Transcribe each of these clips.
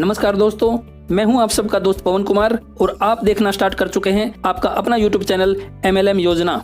नमस्कार दोस्तों, मैं हूं आप सबका दोस्त पवन कुमार और आप देखना स्टार्ट कर चुके हैं आपका अपना यूट्यूब चैनल MLM योजना।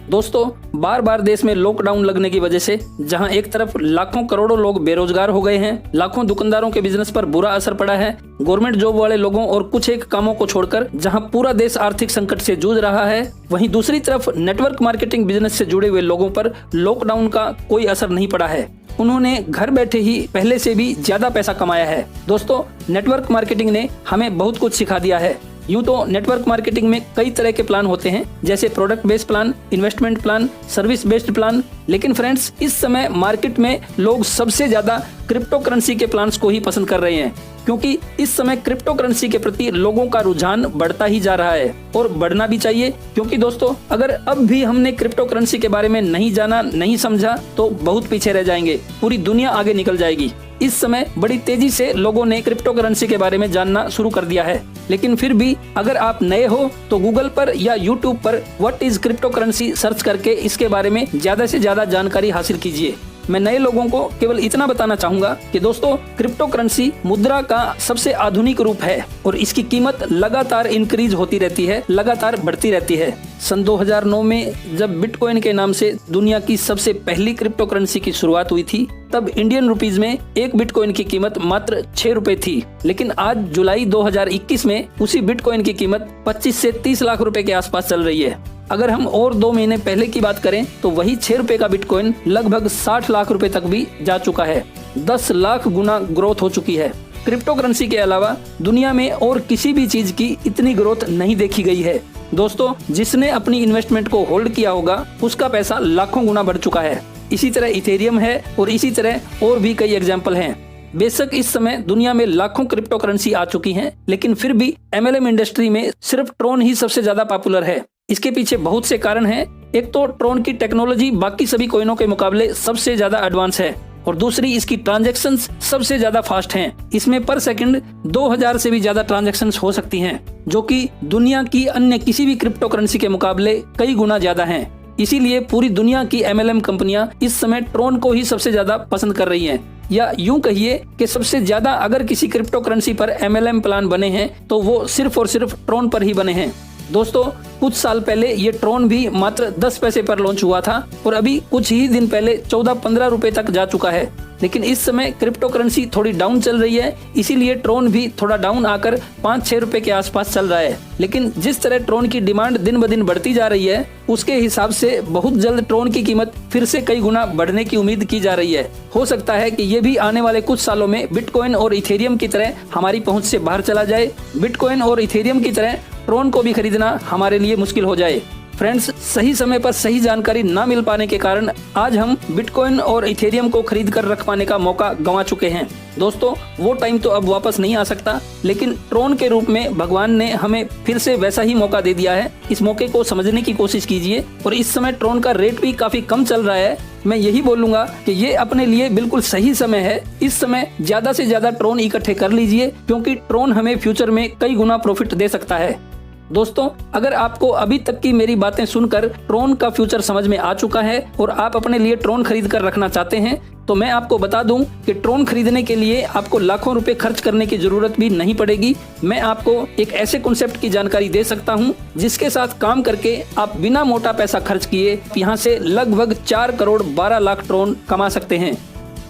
दोस्तों, बार बार देश में लॉकडाउन लगने की वजह से जहां एक तरफ लाखों करोड़ों लोग बेरोजगार हो गए हैं, लाखों दुकानदारों के बिजनेस पर बुरा असर पड़ा है, गवर्नमेंट जॉब वाले लोगों और कुछ एक कामों को छोड़कर जहां पूरा देश आर्थिक संकट से जूझ रहा है, वहीं दूसरी तरफ नेटवर्क मार्केटिंग बिजनेस से जुड़े हुए लोगों पर लॉकडाउन का कोई असर नहीं पड़ा है। उन्होंने घर बैठे ही पहले से भी ज्यादा पैसा कमाया है। दोस्तों, नेटवर्क मार्केटिंग ने हमें बहुत कुछ सिखा दिया है। यूं तो नेटवर्क मार्केटिंग में कई तरह के प्लान होते हैं, जैसे product based plan, investment plan, service based plan, लेकिन फ्रेंड्स, इस समय मार्केट में लोग सबसे ज्यादा क्रिप्टो करेंसी के प्लान्स को ही पसंद कर रहे हैं, क्योंकि इस समय क्रिप्टो करेंसी के प्रति लोगों का रुझान बढ़ता ही जा रहा है और बढ़ना भी चाहिए। क्योंकि दोस्तों, अगर अब भी हमने क्रिप्टो करेंसी के बारे में नहीं जाना, नहीं समझा तो बहुत पीछे रह जाएंगे, पूरी दुनिया आगे निकल जाएगी। इस समय बड़ी तेजी से लोगों ने क्रिप्टो करेंसी के बारे में जानना शुरू कर दिया है, लेकिन फिर भी अगर आप नए हो तो गूगल पर या यूट्यूब पर what is crypto currency search करके इसके बारे में ज्यादा से ज्यादा जानकारी हासिल कीजिए। मैं नए लोगों को केवल इतना बताना चाहूंगा कि दोस्तों, क्रिप्टो करेंसी मुद्रा का सबसे आधुनिक रूप है और इसकी कीमत लगातार इंक्रीज होती रहती है, लगातार बढ़ती रहती है। सन 2009 में जब बिटकॉइन के नाम से दुनिया की सबसे पहली क्रिप्टो करेंसी की शुरुआत हुई थी, तब इंडियन रुपीज में एक बिटकॉइन की कीमत मात्र 6 रुपए थी। लेकिन आज जुलाई 2021 में उसी बिटकॉइन की कीमत 25 से 30 लाख रुपए के आसपास चल रही है। अगर हम और 2 महीने पहले की बात करें तो वही 6 रुपए का बिटकॉइन लगभग 60 लाख रुपए तक भी जा चुका है। 10 लाख गुना ग्रोथ हो चुकी है। क्रिप्टो करेंसी के अलावा दुनिया में और किसी भी चीज की इतनी ग्रोथ नहीं देखी गई है। दोस्तों, जिसने अपनी इन्वेस्टमेंट को होल्ड किया होगा उसका पैसा लाखों गुना बढ़ चुका है। इसी तरह इथेरियम है और इसी तरह और भी कई एग्जाम्पल हैं। बेशक इस समय दुनिया में लाखों क्रिप्टो करेंसी आ चुकी हैं, लेकिन फिर भी MLM इंडस्ट्री में सिर्फ ट्रोन ही सबसे ज्यादा पॉपुलर है। इसके पीछे बहुत से कारण हैं। एक तो ट्रोन की टेक्नोलॉजी बाकी सभी कॉइनों के मुकाबले सबसे ज्यादा एडवांस है और दूसरी इसकी ट्रांजैक्शंस सबसे ज्यादा फास्ट हैं। इसमें पर सेकंड 2000 से भी ज्यादा ट्रांजैक्शंस हो सकती हैं, जो कि दुनिया की अन्य किसी भी क्रिप्टो करेंसी के मुकाबले कई गुना ज्यादा हैं। इसीलिए पूरी दुनिया की MLM कंपनियां इस समय ट्रोन को ही सबसे ज्यादा पसंद कर रही हैं, या यूं कहिए कि सबसे ज्यादा अगर किसी क्रिप्टो करेंसी पर MLM प्लान बने हैं तो वो सिर्फ और सिर्फ ट्रोन पर ही बने हैं। दोस्तों, कुछ साल पहले ये ट्रोन भी मात्र 10 पैसे पर लॉन्च हुआ था और अभी कुछ ही दिन पहले 14-15 रुपए तक जा चुका है। लेकिन इस समय क्रिप्टो करेंसी थोड़ी डाउन चल रही है, इसीलिए ट्रोन भी थोड़ा डाउन आकर 5-6 रुपए के आसपास चल रहा है। लेकिन जिस तरह ट्रोन की डिमांड दिन ब दिन बढ़ती जा रही है, उसके हिसाब से बहुत जल्द ट्रोन की कीमत फिर से कई गुना बढ़ने की उम्मीद की जा रही है। हो सकता है कि ये भी आने वाले कुछ सालों में बिटकॉइन और इथेरियम की तरह हमारी पहुंच से बाहर चला जाए। बिटकॉइन और इथेरियम की तरह ट्रोन को भी खरीदना हमारे लिए मुश्किल हो जाए। फ्रेंड्स, सही समय पर सही जानकारी ना मिल पाने के कारण आज हम बिटकॉइन और इथेरियम को खरीद कर रख पाने का मौका गंवा चुके हैं। दोस्तों, वो टाइम तो अब वापस नहीं आ सकता, लेकिन ट्रोन के रूप में भगवान ने हमें फिर से वैसा ही मौका दे दिया है। इस मौके को समझने की कोशिश कीजिए। और इस समय ट्रोन का रेट भी काफी कम चल रहा है। मैं यही बोलूंगा कि ये अपने लिए बिल्कुल सही समय है। इस समय ज्यादा से ज्यादा ट्रोन इकट्ठे कर लीजिए, क्योंकि ट्रोन हमें फ्यूचर में कई गुना प्रॉफिट दे सकता है। दोस्तों, अगर आपको अभी तक की मेरी बातें सुनकर ट्रोन का फ्यूचर समझ में आ चुका है और आप अपने लिए ट्रोन खरीद कर रखना चाहते हैं, तो मैं आपको बता दूं कि ट्रोन खरीदने के लिए आपको लाखों रुपए खर्च करने की जरूरत भी नहीं पड़ेगी। मैं आपको एक ऐसे कॉन्सेप्ट की जानकारी दे सकता हूं जिसके साथ काम करके आप बिना मोटा पैसा खर्च किए यहां से लगभग 4 करोड़ 12 लाख ट्रोन कमा सकते हैं।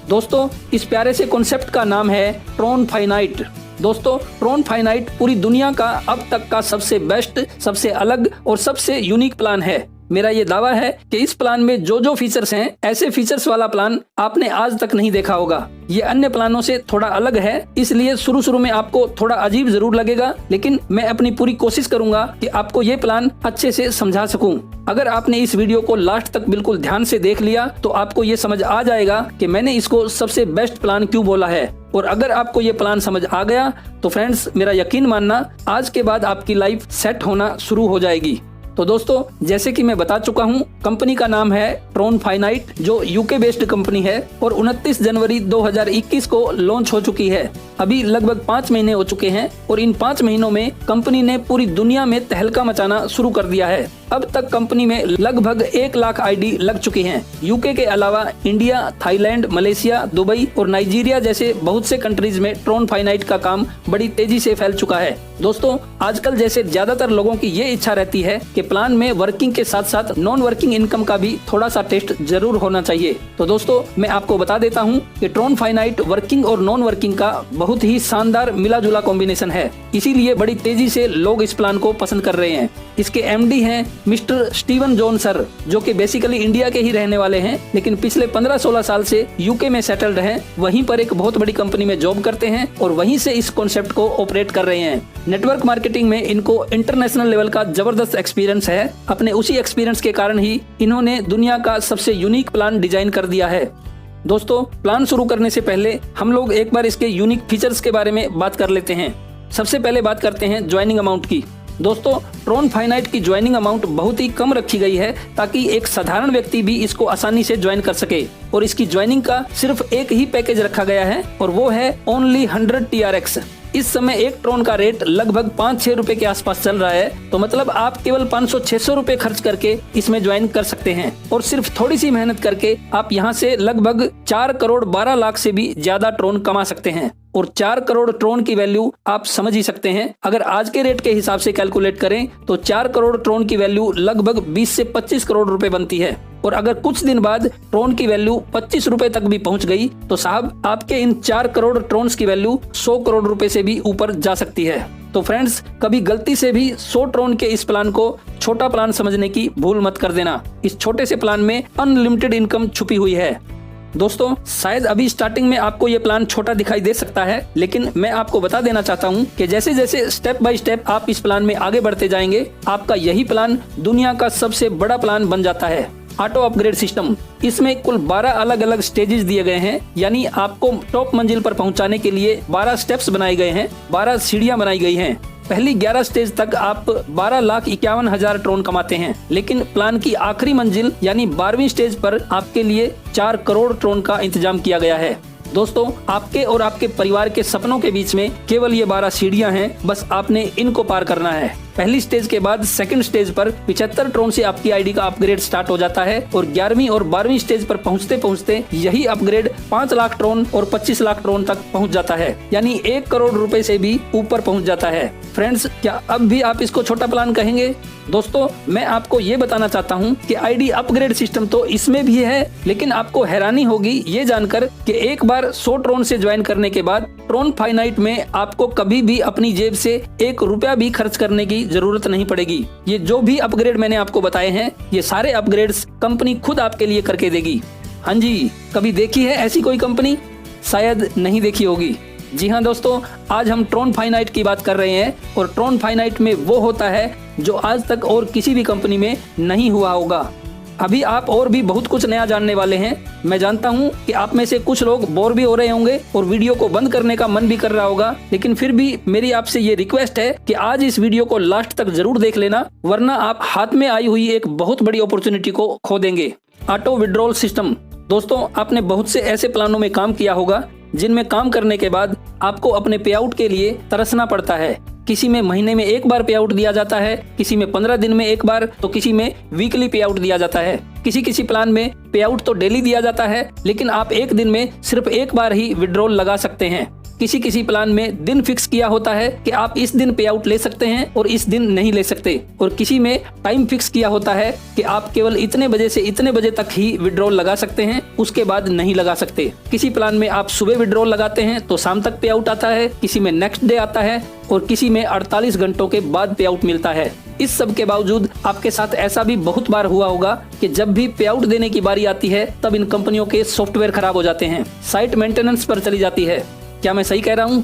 दोस्तों, इस प्यारे से कॉन्सेप्ट का नाम है ट्रोन फाइनाइट। दोस्तों, ट्रोन फाइनाइट पूरी दुनिया का अब तक का सबसे बेस्ट, सबसे अलग और सबसे यूनिक प्लान है। मेरा ये दावा है कि इस प्लान में जो जो फीचर्स हैं, ऐसे फीचर्स वाला प्लान आपने आज तक नहीं देखा होगा। ये अन्य प्लानों से थोड़ा अलग है, इसलिए शुरू में आपको थोड़ा अजीब जरूर लगेगा, लेकिन मैं अपनी पूरी कोशिश करूंगा कि आपको ये प्लान अच्छे से समझा सकूं। अगर आपने इस वीडियो को लास्ट तक बिल्कुल ध्यान से देख लिया तो आपको ये समझ आ जाएगा कि मैंने इसको सबसे बेस्ट प्लान क्यों बोला है। और अगर आपको ये प्लान समझ आ गया तो फ्रेंड्स, मेरा यकीन मानना, आज के बाद आपकी लाइफ सेट होना शुरू हो जाएगी। तो दोस्तों, जैसे कि मैं बता चुका हूं, कंपनी का नाम है ट्रोन फाइनाइट, जो UK बेस्ड कंपनी है और 29 जनवरी 2021 को लॉन्च हो चुकी है। अभी लगभग 5 महीने हो चुके हैं और इन 5 महीनों में कंपनी ने पूरी दुनिया में तहलका मचाना शुरू कर दिया है। अब तक कंपनी में लगभग 1 लाख आईडी लग चुकी हैं। यूके के अलावा इंडिया, थाईलैंड, मलेशिया, दुबई और नाइजीरिया जैसे बहुत से कंट्रीज में ट्रोन फाइनाइट का काम बड़ी तेजी से फैल चुका है। दोस्तों, आजकल जैसे ज्यादातर लोगों की ये इच्छा रहती है कि प्लान में वर्किंग के साथ साथ नॉन वर्किंग इनकम का भी थोड़ा सा टेस्ट जरूर होना चाहिए। तो दोस्तों, मैं आपको बता देता हूँ कि ट्रोन फाइनाइट वर्किंग और नॉन वर्किंग का बहुत ही शानदार मिला जुला कॉम्बिनेशन है, इसीलिए बड़ी तेजी से लोग इस प्लान को पसंद कर रहे हैं। इसके एमडी हैं मिस्टर स्टीवन जॉन सर, जो कि बेसिकली इंडिया के ही रहने वाले हैं, लेकिन पिछले 15-16 साल से यूके में सेटल्ड हैं। वहीं पर एक बहुत बड़ी कंपनी में जॉब करते हैं और वहीं से इस कॉन्सेप्ट को ऑपरेट कर रहे हैं। नेटवर्क मार्केटिंग में इनको इंटरनेशनल लेवल का जबरदस्त एक्सपीरियंस है। अपने उसी एक्सपीरियंस के कारण ही इन्होंने दुनिया का सबसे यूनिक प्लान डिजाइन कर दिया है। दोस्तों, प्लान शुरू करने से पहले हम लोग एक बार इसके यूनिक फीचर्स के बारे में बात कर लेते हैं। सबसे पहले बात करते हैं ज्वाइनिंग अमाउंट की। दोस्तों, ट्रोन फाइनाइट की ज्वाइनिंग अमाउंट बहुत ही कम रखी गई है ताकि एक साधारण व्यक्ति भी इसको आसानी से ज्वाइन कर सके और इसकी ज्वाइनिंग का सिर्फ एक ही पैकेज रखा गया है और वो है ओनली 100 TRX। इस समय एक ट्रोन का रेट लगभग 5-6 रुपए के आसपास चल रहा है, तो मतलब आप केवल 500-600 रुपए खर्च करके इसमें ज्वाइन कर सकते हैं और सिर्फ थोड़ी सी मेहनत करके आप यहाँ से लगभग 4 करोड़ 12 लाख से भी ज्यादा ट्रोन कमा सकते हैं। और 4 करोड़ ट्रोन की वैल्यू आप समझ ही सकते हैं। अगर आज के रेट के हिसाब से कैलकुलेट करें तो 4 करोड़ ट्रोन की वैल्यू लगभग 20 से 25 करोड़ रुपए बनती है। और अगर कुछ दिन बाद ट्रोन की वैल्यू 25 रुपए तक भी पहुंच गई तो साहब, आपके इन 4 करोड़ ट्रोन्स की वैल्यू 100 करोड़ रुपए से भी ऊपर जा सकती है। तो फ्रेंड्स, कभी गलती से भी 100 ट्रोन के इस प्लान को छोटा प्लान समझने की भूल मत कर देना। इस छोटे से प्लान में अनलिमिटेड इनकम छुपी हुई है। दोस्तों, शायद अभी स्टार्टिंग में आपको ये प्लान छोटा दिखाई दे सकता है, लेकिन मैं आपको बता देना चाहता हूँ कि जैसे जैसे स्टेप बाय स्टेप आप इस प्लान में आगे बढ़ते जाएंगे, आपका यही प्लान दुनिया का सबसे बड़ा प्लान बन जाता है। ऑटो अपग्रेड सिस्टम, इसमें कुल 12 अलग अलग स्टेजेस दिए गए हैं, यानी आपको टॉप मंजिल पर पहुंचाने के लिए 12 स्टेप्स बनाए गए हैं, 12 सीढ़ियां बनाई गई हैं। पहली 11 स्टेज तक आप 12,51,000 ट्रोन कमाते हैं, लेकिन प्लान की आखिरी मंजिल यानी 12वीं स्टेज पर आपके लिए 4 करोड़ ट्रोन का इंतजाम किया गया है। दोस्तों, आपके और आपके परिवार के सपनों के बीच में केवल ये 12 सीढ़ियां हैं, बस आपने इनको पार करना है। पहली स्टेज के बाद सेकंड स्टेज पर 75 ट्रोन से आपकी आईडी का अपग्रेड स्टार्ट हो जाता है और 11वीं और 12वीं स्टेज पर पहुंचते पहुंचते यही अपग्रेड 5 लाख ट्रोन और 25 लाख ट्रोन तक पहुंच जाता है, यानी 1 करोड़ रुपए से भी ऊपर पहुंच जाता है। फ्रेंड्स, क्या अब भी आप इसको छोटा प्लान कहेंगे? दोस्तों, मैं आपको ये बताना चाहता हूँ कि आईडी अपग्रेड सिस्टम तो इसमें भी है, लेकिन आपको हैरानी होगी ये जानकर कि एक बार 100 ट्रोन से ज्वाइन करने के बाद ट्रोन फाइनाइट में आपको कभी भी अपनी जेब से 1 रुपया भी खर्च करने की जरूरत नहीं पड़ेगी। ये जो भी अपग्रेड मैंने आपको बताए हैं, ये सारे अपग्रेड्स कंपनी खुद आपके लिए करके देगी। हाँ जी, कभी देखी है ऐसी कोई कंपनी? शायद नहीं देखी होगी। जी हाँ दोस्तों, आज हम ट्रोन फाइनाइट की बात कर रहे हैं और ट्रोन फाइनाइट में वो होता है जो आज तक और किसी भी कंपनी में नहीं हुआ होगा। अभी आप और भी बहुत कुछ नया जानने वाले हैं। मैं जानता हूं कि आप में से कुछ लोग बोर भी हो रहे होंगे और वीडियो को बंद करने का मन भी कर रहा होगा, लेकिन फिर भी मेरी आपसे ये रिक्वेस्ट है कि आज इस वीडियो को लास्ट तक जरूर देख लेना, वरना आप हाथ में आई हुई एक बहुत बड़ी अपॉर्चुनिटी को खो देंगे। Auto withdrawal system. दोस्तों, आपने बहुत से ऐसे प्लानों में काम किया होगा जिनमें काम करने के बाद आपको अपने पे आउट के लिए तरसना पड़ता है। किसी में महीने में 1 बार पे आउट दिया जाता है, किसी में 15 दिन में 1 बार, तो किसी में वीकली पे आउट दिया जाता है। किसी प्लान में पे आउट तो डेली दिया जाता है, लेकिन आप एक दिन में सिर्फ 1 बार ही विड्रॉल लगा सकते हैं। किसी प्लान में दिन फिक्स किया होता है कि आप इस दिन पे आउट ले सकते हैं और इस दिन नहीं ले सकते, और किसी में टाइम फिक्स किया होता है कि आप केवल इतने बजे से इतने बजे तक ही विड्रॉल लगा सकते हैं, उसके बाद नहीं लगा सकते। किसी प्लान में आप सुबह विड्रॉल लगाते हैं तो शाम तक पे आउट आता है, किसी में नेक्स्ट डे आता है और किसी में 48 घंटों के बाद पे आउट मिलता है। इस सब के बावजूद आपके साथ ऐसा भी बहुत बार हुआ होगा कि जब भी पे आउट देने की बारी आती है तब इन कंपनियों के सॉफ्टवेयर खराब हो जाते हैं, साइट मेंटेनेंस पर चली जाती है। क्या मैं सही कह रहा हूँ?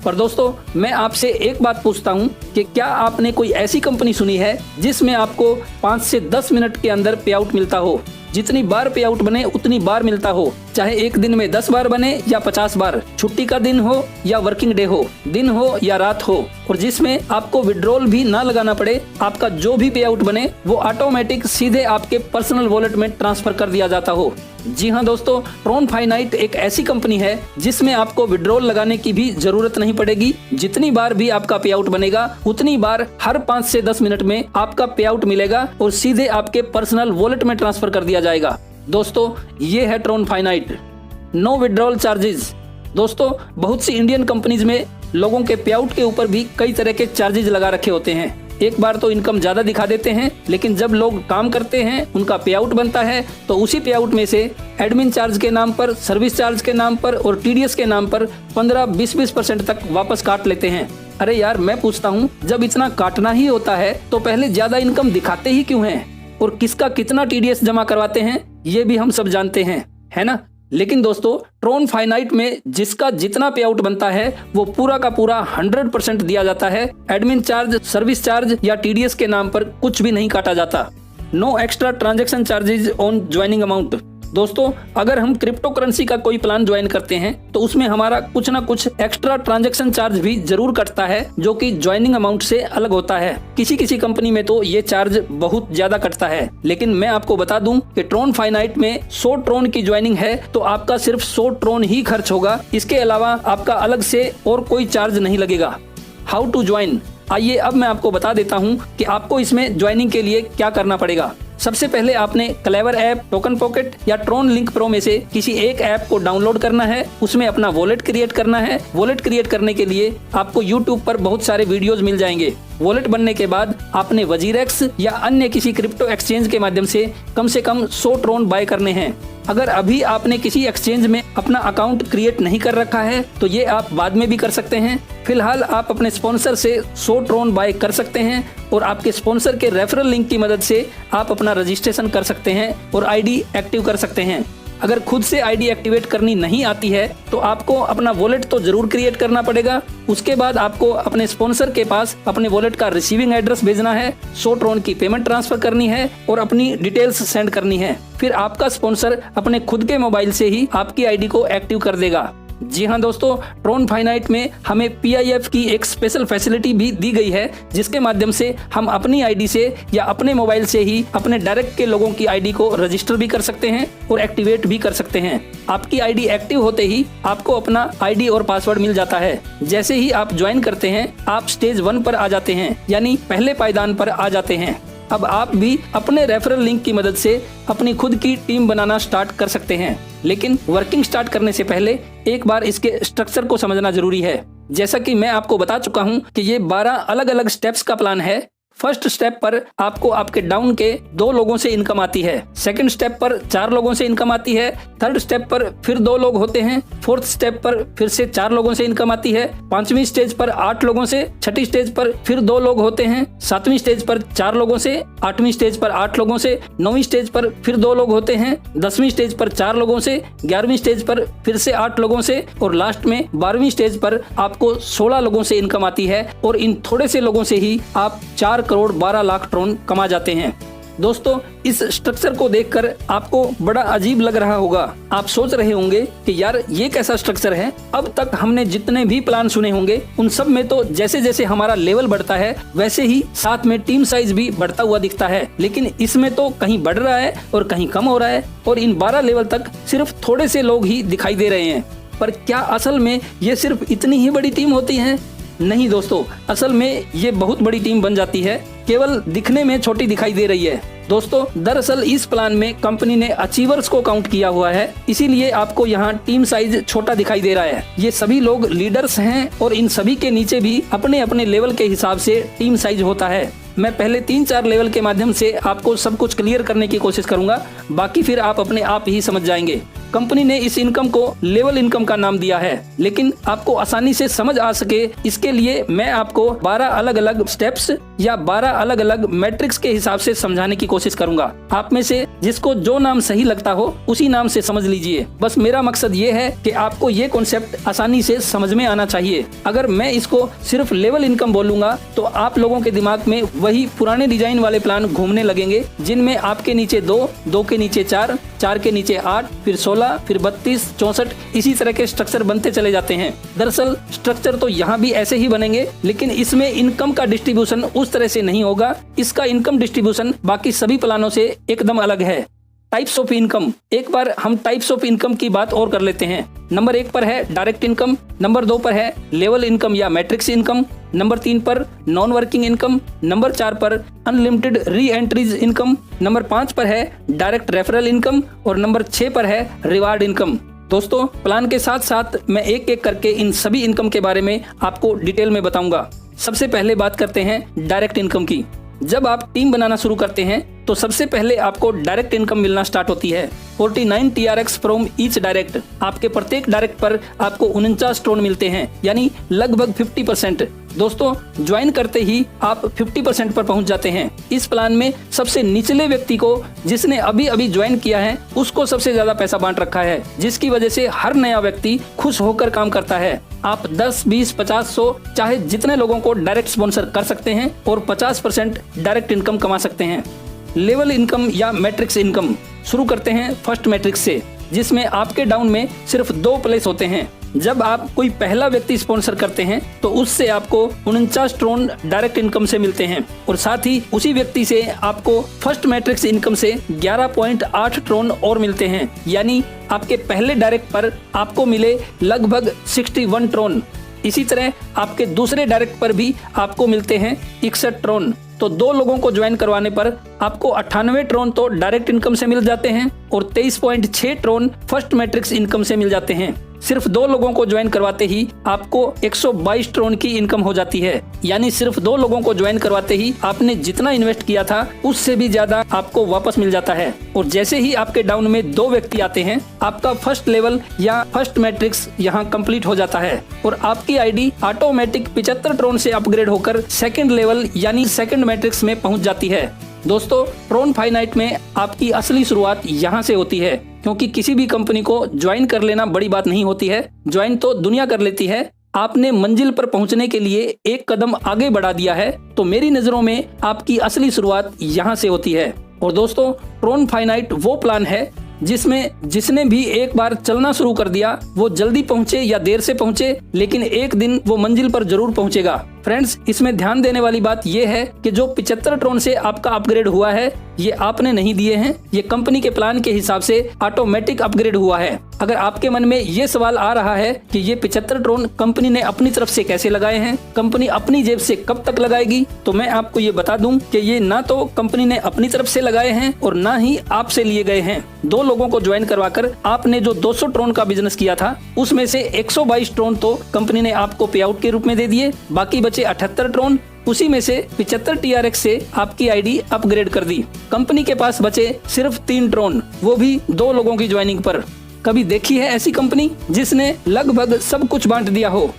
पर दोस्तों, मैं आपसे एक बात पूछता हूँ कि क्या आपने कोई ऐसी कंपनी सुनी है जिसमें आपको 5 से 10 मिनट के अंदर पे आउट मिलता हो? जितनी बार पे आउट बने उतनी बार मिलता हो, चाहे एक दिन में 10 बार बने या 50 बार, छुट्टी का दिन हो या वर्किंग डे हो, दिन हो या रात हो, और जिसमें आपको विड्रॉल भी ना लगाना पड़े। आपका जो भी पे आउट बने वो ऑटोमेटिक सीधे आपके पर्सनल वॉलेट में ट्रांसफर कर दिया जाता हो। जी हाँ दोस्तों, ट्रोन फाइनाइट एक ऐसी कंपनी है जिसमें आपको विड्रॉल लगाने की भी जरूरत नहीं पड़ेगी। जितनी बार भी आपका पे आउट बनेगा उतनी बार हर 5 से 10 मिनट में आपका पे आउट मिलेगा और सीधे आपके पर्सनल वॉलेट में ट्रांसफर कर दिया जाएगा। दोस्तों ये है Tron finite. No withdrawal charges. दोस्तों बहुत सी इंडियन कंपनीज में लोगों के पे आउट के ऊपर भी कई तरह के चार्जेस लगा रखे होते हैं। एक बार तो इनकम ज्यादा दिखा देते हैं, लेकिन जब लोग काम करते हैं उनका पे आउट बनता है तो उसी पे आउट में से एडमिन चार्ज के नाम पर, सर्विस चार्ज के नाम पर और टीडीएस के नाम पर 15-20% तक वापस काट लेते हैं। अरे यार मैं पूछता हूँ, जब इतना काटना ही होता है तो पहले ज्यादा इनकम दिखाते ही क्यों हैं? और किसका कितना टीडीएस जमा करवाते हैं ये भी हम सब जानते हैं, है ना। लेकिन दोस्तों ट्रोन फाइनाइट में जिसका जितना पे आउट बनता है वो पूरा का पूरा 100% दिया जाता है। एडमिन चार्ज, सर्विस चार्ज या टीडीएस के नाम पर कुछ भी नहीं काटा जाता। No extra transaction charges on joining amount. दोस्तों अगर हम क्रिप्टो करेंसी का कोई प्लान ज्वाइन करते हैं तो उसमें हमारा कुछ ना कुछ एक्स्ट्रा ट्रांजैक्शन चार्ज भी जरूर कटता है, जो कि ज्वाइनिंग अमाउंट से अलग होता है। किसी किसी कंपनी में तो ये चार्ज बहुत ज्यादा कटता है, लेकिन मैं आपको बता दूं कि ट्रोन फाइनाइट में 100 ट्रोन की ज्वाइनिंग है तो आपका सिर्फ 100 ट्रोन ही खर्च होगा। इसके अलावा आपका अलग से और कोई चार्ज नहीं लगेगा। हाउ टू ज्वाइन, आइए अब मैं आपको बता देता हूँ कि आपको इसमें ज्वाइनिंग के लिए क्या करना पड़ेगा। सबसे पहले आपने क्लेवर ऐप, टोकन पॉकेट या ट्रोन लिंक प्रो में से किसी एक ऐप को डाउनलोड करना है। उसमें अपना वॉलेट क्रिएट करना है। वॉलेट क्रिएट करने के लिए आपको यूट्यूब पर बहुत सारे वीडियोस मिल जाएंगे। वॉलेट बनने के बाद आपने वजीरेक्स या अन्य किसी क्रिप्टो एक्सचेंज के माध्यम से कम 100 ट्रोन बाय करने हैं। अगर अभी आपने किसी एक्सचेंज में अपना अकाउंट क्रिएट नहीं कर रखा है तो ये आप बाद में भी कर सकते हैं। फिलहाल आप अपने स्पॉन्सर से 100 ट्रोन बाय कर सकते हैं और आपके स्पॉन्सर के रेफरल लिंक की मदद से आप अपना रजिस्ट्रेशन कर सकते हैं और आईडी एक्टिव कर सकते हैं। अगर खुद से आईडी एक्टिवेट करनी नहीं आती है तो आपको अपना वॉलेट तो जरूर क्रिएट करना पड़ेगा। उसके बाद आपको अपने स्पॉन्सर के पास अपने वॉलेट का रिसीविंग एड्रेस भेजना है, 100 ट्रोन की पेमेंट ट्रांसफर करनी है और अपनी डिटेल्स सेंड करनी है। फिर आपका स्पॉन्सर अपने खुद के मोबाइल से ही आपकी आईडी को एक्टिव कर देगा। जी हाँ दोस्तों, ट्रोन फाइनाइट में हमें PIF की एक स्पेशल फैसिलिटी भी दी गई है, जिसके माध्यम से हम अपनी आईडी से या अपने मोबाइल से ही अपने डायरेक्ट के लोगों की आईडी को रजिस्टर भी कर सकते हैं और एक्टिवेट भी कर सकते हैं। आपकी आईडी एक्टिव होते ही आपको अपना आईडी और पासवर्ड मिल जाता है। जैसे ही आप ज्वाइन करते हैं आप स्टेज 1 पर आ जाते हैं, यानी पहले पायदान पर आ जाते हैं। अब आप भी अपने रेफरल लिंक की मदद से अपनी खुद की टीम बनाना स्टार्ट कर सकते हैं। लेकिन वर्किंग स्टार्ट करने से पहले एक बार इसके स्ट्रक्चर को समझना जरूरी है। जैसा कि मैं आपको बता चुका हूं कि ये 12 अलग अलग स्टेप्स का प्लान है। फर्स्ट स्टेप पर आपको आपके डाउन के 2 लोगों से इनकम आती है। सेकंड स्टेप पर 4 लोगों से इनकम आती है। थर्ड स्टेप पर फिर 2 लोग होते हैं। फोर्थ स्टेप पर फिर से 4 लोगों से इनकम आती है। 5वीं स्टेज पर 8 लोगों से। 6ठी स्टेज पर फिर 2 लोग होते हैं। 7वीं स्टेज पर 4 लोगों से। 8वीं स्टेज पर 8 लोगों से। 9वीं स्टेज पर फिर 2 लोग होते हैं। 10वीं स्टेज पर 4 लोगों से। 11वीं स्टेज पर फिर से 8 लोगों से और लास्ट में 12वीं स्टेज पर आपको 16 लोगों से इनकम आती है। और इन थोड़े से लोगों से ही आप 4 करोड़ 12 लाख ट्रोन कमा जाते हैं। दोस्तों इस स्ट्रक्चर को देखकर आपको बड़ा अजीब लग रहा होगा। आप सोच रहे होंगे कि यार ये कैसा स्ट्रक्चर है। अब तक हमने जितने भी प्लान सुने होंगे उन सब में तो जैसे जैसे हमारा लेवल बढ़ता है वैसे ही साथ में टीम साइज भी बढ़ता हुआ दिखता है, लेकिन इसमें तो कहीं बढ़ रहा है और कहीं कम हो रहा है और इन 12 लेवल तक सिर्फ थोड़े से लोग ही दिखाई दे रहे हैं। पर क्या असल में ये सिर्फ इतनी ही बड़ी टीम होती है? नहीं दोस्तों, असल में ये बहुत बड़ी टीम बन जाती है, केवल दिखने में छोटी दिखाई दे रही है। दोस्तों दरअसल इस प्लान में कंपनी ने अचीवर्स को काउंट किया हुआ है, इसीलिए आपको यहाँ टीम साइज छोटा दिखाई दे रहा है। ये सभी लोग लीडर्स हैं और इन सभी के नीचे भी अपने अपने लेवल के हिसाब से टीम साइज होता है। मैं पहले 3-4 लेवल के माध्यम से आपको सब कुछ क्लियर करने की कोशिश करूंगा, बाकी फिर आप अपने आप ही समझ जाएंगे। कंपनी ने इस इनकम को लेवल इनकम का नाम दिया है, लेकिन आपको आसानी से समझ आ सके इसके लिए मैं आपको 12 अलग अलग स्टेप्स या 12 अलग अलग मैट्रिक्स के हिसाब से समझाने की कोशिश करूंगा। आप में से जिसको जो नाम सही लगता हो उसी नाम से समझ लीजिए। बस मेरा मकसद ये है कि आपको ये कॉन्सेप्ट आसानी से समझ में आना चाहिए। अगर मैं इसको सिर्फ लेवल इनकम बोलूंगा तो आप लोगों के दिमाग में वही पुराने डिजाइन वाले प्लान घूमने लगेंगे, जिनमें आपके नीचे 2, 2 के नीचे 4, 4 के नीचे 8, फिर 16, फिर 32, 64 इसी तरह के स्ट्रक्चर बनते चले जाते हैं। दरअसल स्ट्रक्चर तो यहाँ भी ऐसे ही बनेंगे, लेकिन इसमें इनकम का डिस्ट्रीब्यूशन उस तरह से नहीं होगा। इसका इनकम डिस्ट्रीब्यूशन बाकी सभी प्लानों से एकदम अलग है। Types of income. एक बार हम टाइप्स ऑफ इनकम की बात और कर लेते हैं। नंबर 1 पर है डायरेक्ट इनकम, नंबर 2 पर है लेवल इनकम या मैट्रिक्स इनकम, नंबर 3 पर नॉन वर्किंग इनकम, नंबर 4 पर अनलिमिटेड री एंट्रीज इनकम, नंबर 5 पर है डायरेक्ट रेफरल इनकम और नंबर 6 पर है रिवार्ड इनकम। दोस्तों, प्लान के साथ साथ मैं एक एक करके इन सभी इनकम के बारे में आपको डिटेल में बताऊंगा। सबसे पहले बात करते हैं डायरेक्ट इनकम की। जब आप टीम बनाना शुरू करते हैं तो सबसे पहले आपको डायरेक्ट इनकम मिलना स्टार्ट होती है। 49 TRX फ्रॉम ईच डायरेक्ट। आपके प्रत्येक डायरेक्ट पर आपको 49 ट्रोन मिलते हैं, यानी लगभग 50%। दोस्तों, ज्वाइन करते ही आप 50% पर पहुंच जाते हैं। इस प्लान में सबसे निचले व्यक्ति को, जिसने अभी अभी ज्वाइन किया है, उसको सबसे ज्यादा पैसा बांट रखा है, जिसकी वजह से हर नया व्यक्ति खुश होकर काम करता है। आप 10, 20, 50, 100 चाहे जितने लोगों को डायरेक्ट स्पॉन्सर कर सकते हैं और 50% डायरेक्ट इनकम कमा सकते हैं। लेवल इनकम या मैट्रिक्स इनकम। शुरू करते हैं फर्स्ट मैट्रिक्स से, जिसमें आपके डाउन में सिर्फ 2 प्लेस होते हैं। जब आप कोई पहला व्यक्ति स्पॉन्सर करते हैं तो उससे आपको 49 ट्रोन डायरेक्ट इनकम से मिलते हैं और साथ ही उसी व्यक्ति से आपको फर्स्ट मैट्रिक्स इनकम से 11.8 ट्रोन और मिलते हैं, यानी आपके पहले डायरेक्ट पर आपको मिले लगभग 61 ट्रोन। इसी तरह आपके दूसरे डायरेक्ट पर भी आपको मिलते हैं 61 ट्रोन। तो 2 लोगों को ज्वाइन करवाने पर आपको 98 ट्रोन तो डायरेक्ट इनकम से मिल जाते हैं और 23.6 ट्रोन फर्स्ट मैट्रिक्स इनकम से मिल जाते हैं। सिर्फ 2 लोगों को ज्वाइन करवाते ही आपको 122 ट्रोन की इनकम हो जाती है, यानी सिर्फ 2 लोगों को ज्वाइन करवाते ही आपने जितना इन्वेस्ट किया था उससे भी ज्यादा आपको वापस मिल जाता है। और जैसे ही आपके डाउन में 2 व्यक्ति आते हैं, आपका फर्स्ट लेवल या फर्स्ट मैट्रिक्स यहाँ कंप्लीट हो जाता है और आपकी आईडी ऑटोमेटिक 75 ट्रोन से अपग्रेड होकर सेकंड लेवल यानी सेकंड मैट्रिक्स में पहुंच जाती है। दोस्तों, ट्रोन फाइनाइट में आपकी असली शुरुआत यहाँ से होती है, क्योंकि किसी भी कंपनी को ज्वाइन कर लेना बड़ी बात नहीं होती है। ज्वाइन तो दुनिया कर लेती है। आपने मंजिल पर पहुंचने के लिए एक कदम आगे बढ़ा दिया है, तो मेरी नजरों में आपकी असली शुरुआत यहाँ से होती है। और दोस्तों, ट्रोन फाइनाइट वो प्लान है जिसमें जिसने भी एक बार चलना शुरू कर दिया, वो जल्दी पहुंचे या देर से पहुंचे, लेकिन एक दिन वो मंजिल पर जरूर पहुंचेगा। फ्रेंड्स, इसमें ध्यान देने वाली बात यह है कि जो 75 ट्रोन से आपका अपग्रेड हुआ है, ये आपने नहीं दिए हैं, ये कंपनी के प्लान के हिसाब से ऑटोमेटिक अपग्रेड हुआ है। अगर आपके मन में ये सवाल आ रहा है कि ये 75 ट्रोन कंपनी ने अपनी तरफ से कैसे लगाए हैं, कंपनी अपनी जेब से कब तक लगाएगी, तो मैं आपको ये बता दूं कि ये ना तो कंपनी ने अपनी तरफ से लगाए हैं और ना ही आपसे लिए गए हैं। 2 लोगों को ज्वाइन करवाकर आपने जो 200 ट्रोन का बिजनेस किया था, उसमें से 122 ट्रोन तो कंपनी ने आपको पे आउट के रूप में दे दिए, बाकी बचे 78 ट्रोन। उसी में से 75 TRX से आपकी आईडी अपग्रेड कर दी। कंपनी के पास बचे सिर्फ 3 ट्रोन, वो भी 2 लोगों की ज्वाइनिंग पर। कभी देखी है ऐसी कंपनी जिसने लगभग सब कुछ बांट दिया हो?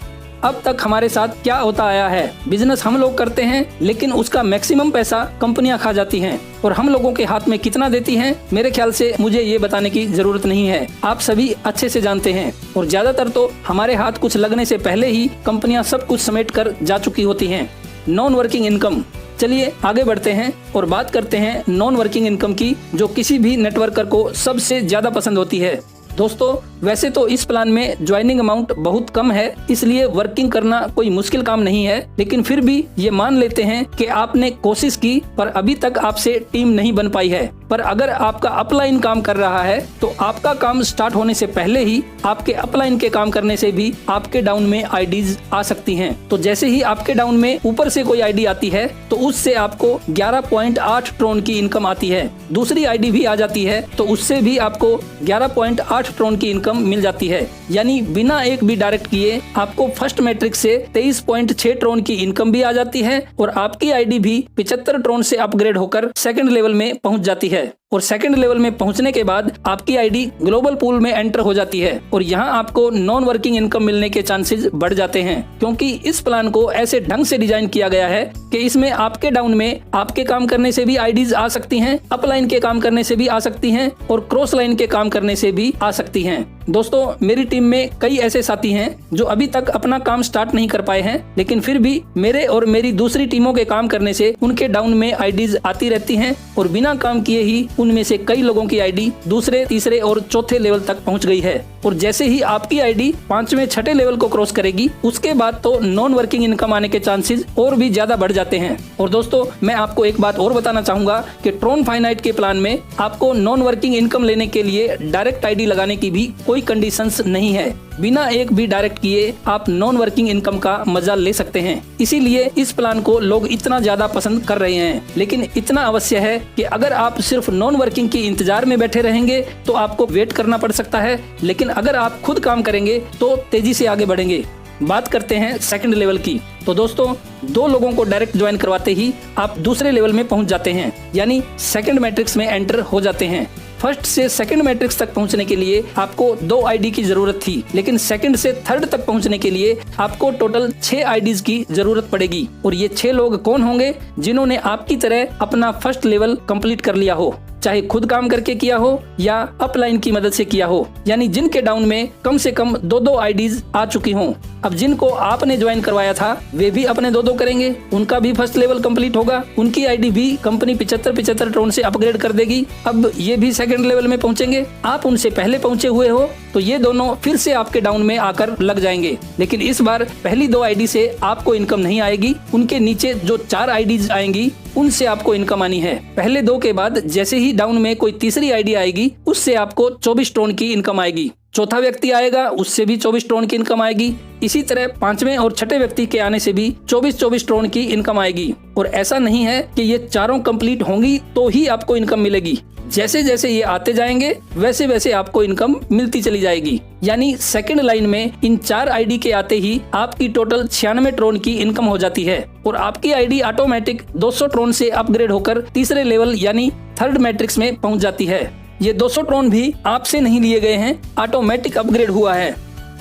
अब तक हमारे साथ क्या होता आया है, बिजनेस हम लोग करते हैं, लेकिन उसका मैक्सिमम पैसा कंपनियां खा जाती हैं और हम लोगों के हाथ में कितना देती हैं, मेरे ख्याल से मुझे ये बताने की जरूरत नहीं है। आप सभी अच्छे से जानते हैं और ज्यादातर तो हमारे हाथ कुछ लगने से पहले ही कंपनियां सब कुछ समेट कर जा चुकी होती हैं। Non working income. चलिए आगे बढ़ते हैं और बात करते हैं नॉन वर्किंग इनकम की, जो किसी भी नेटवर्कर को सबसे ज्यादा पसंद होती है। दोस्तों, वैसे तो इस प्लान में ज्वाइनिंग अमाउंट बहुत कम है, इसलिए वर्किंग करना कोई मुश्किल काम नहीं है, लेकिन फिर भी ये मान लेते हैं कि आपने कोशिश की पर अभी तक आपसे टीम नहीं बन पाई है। पर अगर आपका अपलाइन काम कर रहा है तो आपका काम स्टार्ट होने से पहले ही आपके अपलाइन के काम करने से भी आपके डाउन में आईडीज आ सकती हैं। तो जैसे ही आपके डाउन में ऊपर से कोई आईडी आती है तो उससे आपको 11.8 ट्रोन की इनकम आती है। दूसरी आईडी भी आ जाती है तो उससे भी आपको 11.8 ट्रोन की इनकम मिल जाती है, यानी बिना एक भी डायरेक्ट किए आपको फर्स्ट मैट्रिक्स से 23.6 ट्रोन की इनकम भी आ जाती है और आपकी आईडी भी 75 ट्रोन से अपग्रेड होकर सेकंड लेवल में पहुंच जाती है। और सेकंड लेवल में पहुंचने के बाद आपकी आईडी ग्लोबल पूल में एंटर हो जाती है और यहाँ आपको नॉन वर्किंग इनकम मिलने के चांसेस बढ़ जाते हैं, क्योंकि इस प्लान को ऐसे ढंग से डिजाइन किया गया है कि इसमें आपके डाउन में आपके काम करने से भी आईडीज आ सकती हैं, अपलाइन के काम करने से भी आ सकती हैं और क्रॉस लाइन के काम करने से भी आ सकती हैं। दोस्तों, मेरी टीम में कई ऐसे साथी हैं जो अभी तक अपना काम स्टार्ट नहीं कर पाए हैं, लेकिन फिर भी मेरे और मेरी दूसरी टीमों के काम करने से उनके डाउन में आईडीज आती रहती हैं और बिना काम किए ही उनमें से कई लोगों की आईडी दूसरे, तीसरे और चौथे लेवल तक पहुंच गई है। और जैसे ही आपकी आईडी 5वें, 6ठे लेवल को क्रॉस करेगी, उसके बाद तो नॉन वर्किंग इनकम आने के चांसेस और भी ज्यादा बढ़ जाते हैं। और दोस्तों, मैं आपको एक बात और बताना चाहूंगा कि ट्रोन फाइनाइट के प्लान में आपको नॉन वर्किंग इनकम लेने के लिए डायरेक्ट आईडी लगाने की भी कोई कंडीशंस नहीं है। बिना एक भी डायरेक्ट किए आप नॉन वर्किंग इनकम का मजा ले सकते हैं। इसीलिए इस प्लान को लोग इतना ज्यादा पसंद कर रहे हैं। लेकिन इतना अवश्य है कि अगर आप सिर्फ नॉन वर्किंग की इंतजार में बैठे रहेंगे तो आपको वेट करना पड़ सकता है, लेकिन अगर आप खुद काम करेंगे तो तेजी से आगे बढ़ेंगे। बात करते हैं सेकंड लेवल की। तो दोस्तों, 2 लोगों को डायरेक्ट ज्वाइन करवाते ही आप दूसरे लेवल में पहुंच जाते हैं, यानी सेकंड मैट्रिक्स में एंटर हो जाते हैं। फर्स्ट से सेकंड मैट्रिक्स तक पहुंचने के लिए आपको 2 आईडी की जरूरत थी, लेकिन सेकंड से थर्ड तक पहुंचने के लिए आपको टोटल 6 आईडीज की जरूरत पड़ेगी। और ये 6 लोग कौन होंगे? जिन्होंने आपकी तरह अपना फर्स्ट लेवल कंप्लीट कर लिया हो, चाहे खुद काम करके किया हो या अपलाइन की मदद से किया हो, यानी जिनके डाउन में कम से कम 2-2 आईडीज आ चुकी हों। अब जिनको आपने ज्वाइन करवाया था वे भी अपने 2-2 करेंगे, उनका भी फर्स्ट लेवल कंप्लीट होगा, उनकी आईडी भी कंपनी 75 ट्रोन से अपग्रेड कर देगी। अब ये भी सेकंड लेवल में पहुंचेंगे। आप उनसे पहले पहुंचे हुए हो तो ये दोनों फिर से आपके डाउन में आकर लग जाएंगे, लेकिन इस बार पहली 2 आईडी से आपको इनकम नहीं आएगी। उनके नीचे जो 4 आईडीज आएंगी उनसे आपको इनकम आनी है। पहले 2 के बाद जैसे ही डाउन में कोई तीसरी आईडी आएगी उससे आपको 24 ट्रोन की इनकम आएगी। चौथा व्यक्ति आएगा, उससे भी 24 ट्रोन की इनकम आएगी। इसी तरह 5वें और 6ठे व्यक्ति के आने से भी 24 ट्रोन की इनकम आएगी। और ऐसा नहीं है कि ये चारों कंप्लीट होंगी तो ही आपको इनकम मिलेगी। जैसे जैसे ये आते जाएंगे वैसे वैसे आपको इनकम मिलती चली जाएगी। यानी सेकंड लाइन में इन 4 आईडी के आते ही आपकी टोटल 96 ट्रोन की इनकम हो जाती है और आपकी आईडी ऑटोमेटिक 200 ट्रोन से अपग्रेड होकर तीसरे लेवल यानी थर्ड मैट्रिक्स में पहुंच जाती है। ये 200 ट्रोन भी आपसे नहीं लिए गए हैं, ऑटोमेटिक अपग्रेड हुआ है।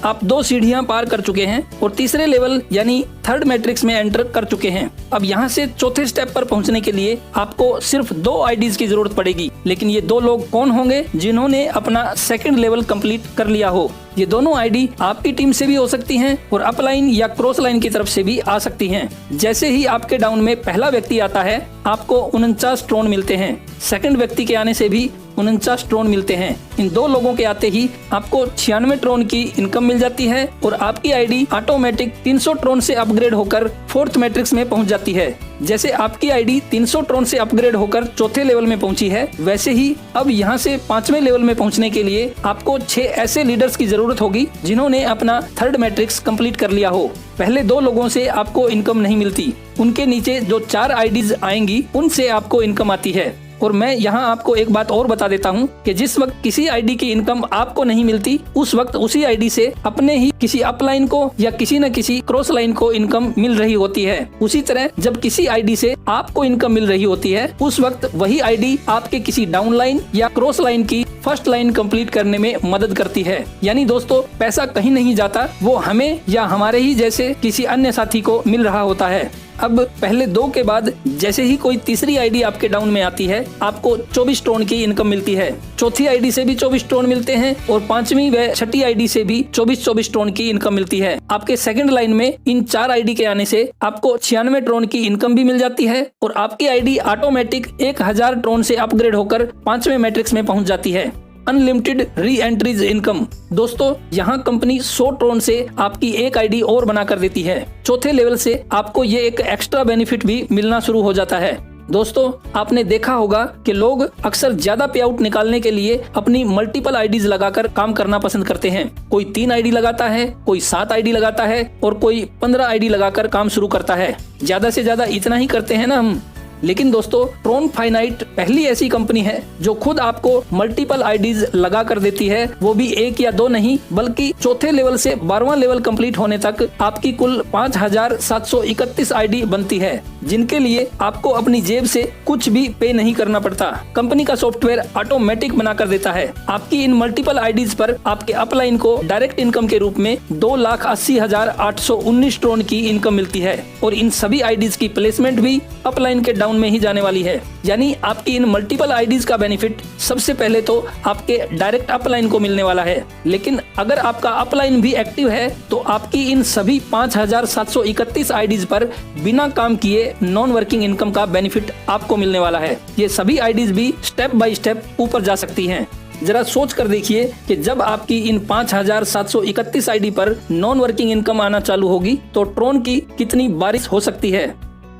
आप 2 सीढ़ियां पार कर चुके हैं और तीसरे लेवल यानी थर्ड मैट्रिक्स में एंटर कर चुके हैं। अब यहाँ से चौथे स्टेप पर पहुँचने के लिए आपको सिर्फ 2 आईडीज की जरूरत पड़ेगी। लेकिन ये 2 लोग कौन होंगे? जिन्होंने अपना सेकंड लेवल कंप्लीट कर लिया हो। ये दोनों आईडी आपकी टीम से भी हो सकती हैं और अपलाइन या क्रॉस लाइन की तरफ से भी आ सकती हैं। जैसे ही आपके डाउन में पहला व्यक्ति आता है आपको 49 ट्रोन मिलते हैं। सेकंड व्यक्ति के आने से भी 49 ट्रोन मिलते हैं। इन 2 लोगों के आते ही आपको 96 ट्रोन की इनकम मिल जाती है और आपकी आईडी ऑटोमेटिक 300 ट्रोन से अपग्रेड होकर फोर्थ मैट्रिक्स में पहुंच जाती है। जैसे आपकी आईडी 300 ट्रोन से अपग्रेड होकर चौथे लेवल में पहुंची है, वैसे ही अब यहाँ से 5वें लेवल में पहुंचने के लिए आपको 6 ऐसे लीडर्स की जरूरत होगी जिन्होंने अपना थर्ड मैट्रिक्स कंप्लीट कर लिया हो। पहले 2 लोगों से आपको इनकम नहीं मिलती, उनके नीचे जो 4 आईडीज आएंगी उनसे आपको इनकम आती है। और मैं यहाँ आपको एक बात और बता देता हूँ कि जिस वक्त किसी आईडी की इनकम आपको नहीं मिलती उस वक्त उसी आईडी से अपने ही किसी अपलाइन को या किसी न किसी क्रॉस लाइन को इनकम मिल रही होती है। उसी तरह जब किसी आईडी से आपको इनकम मिल रही होती है उस वक्त वही आईडी आपके किसी डाउन लाइन या क्रॉस लाइन की फर्स्ट लाइन कंप्लीट करने में मदद करती है। यानी दोस्तों, पैसा कहीं नहीं जाता, वो हमें या हमारे ही जैसे किसी अन्य साथी को मिल रहा होता है। अब पहले 2 के बाद जैसे ही कोई तीसरी आईडी आपके डाउन में आती है आपको 24 ट्रोन की इनकम मिलती है। चौथी आईडी से भी 24 ट्रोन मिलते हैं और 5वीं व 6ठी आईडी से भी 24 ट्रोन की इनकम मिलती है। आपके सेकंड लाइन में इन 4 आईडी के आने से आपको 96 ट्रोन की इनकम भी मिल जाती है और आपकी आईडी ऑटोमेटिक 1000 ट्रोन से अपग्रेड होकर 5वें मैट्रिक्स में पहुंच जाती है। अनलिमिटेड री एंट्रीज इनकम। दोस्तों, यहाँ कंपनी 100 ट्रोन से आपकी एक आईडी और बना कर देती है। चौथे लेवल से आपको ये एक एक्स्ट्रा बेनिफिट भी मिलना शुरू हो जाता है। दोस्तों, आपने देखा होगा कि लोग अक्सर ज्यादा पे आउट निकालने के लिए अपनी मल्टीपल आईडीज लगाकर काम करना पसंद करते हैं। कोई 3 आईडी लगाता है, कोई 7 आईडी लगाता है और कोई 15 आईडी लगाकर काम शुरू करता है। ज्यादा से ज्यादा इतना ही करते हैं ना हम। लेकिन दोस्तों, ट्रोन फाइनाइट पहली ऐसी कंपनी है जो खुद आपको मल्टीपल आईडीज लगा कर देती है, वो भी 1 या 2 नहीं बल्कि चौथे लेवल से 12वां लेवल कंप्लीट होने तक आपकी कुल 5731 आईडी बनती है, जिनके लिए आपको अपनी जेब से कुछ भी पे नहीं करना पड़ता। कंपनी का सॉफ्टवेयर ऑटोमेटिक बना कर देता है। आपकी इन मल्टीपल आईडीज पर आपके अपलाइन को डायरेक्ट इनकम के रूप में 2,80,819 ट्रोन की इनकम मिलती है और इन सभी आईडीज की प्लेसमेंट भी अपलाइन के डाउन डाउन में ही जाने वाली है। यानी आपकी इन मल्टीपल आईडीज का बेनिफिट सबसे पहले तो आपके डायरेक्ट अपलाइन को मिलने वाला है, लेकिन अगर आपका अपलाइन भी एक्टिव है तो आपकी इन सभी 5731 आईडीज पर बिना काम किए नॉन वर्किंग इनकम का बेनिफिट आपको मिलने वाला है। ये सभी आईडीज भी स्टेप बाय स्टेप ऊपर जा सकती हैं। जरा सोच कर देखिए कि जब आपकी इन 5731 आईडी पर नॉन वर्किंग इनकम आना चालू होगी तो ट्रोन की कितनी बारिश हो सकती है।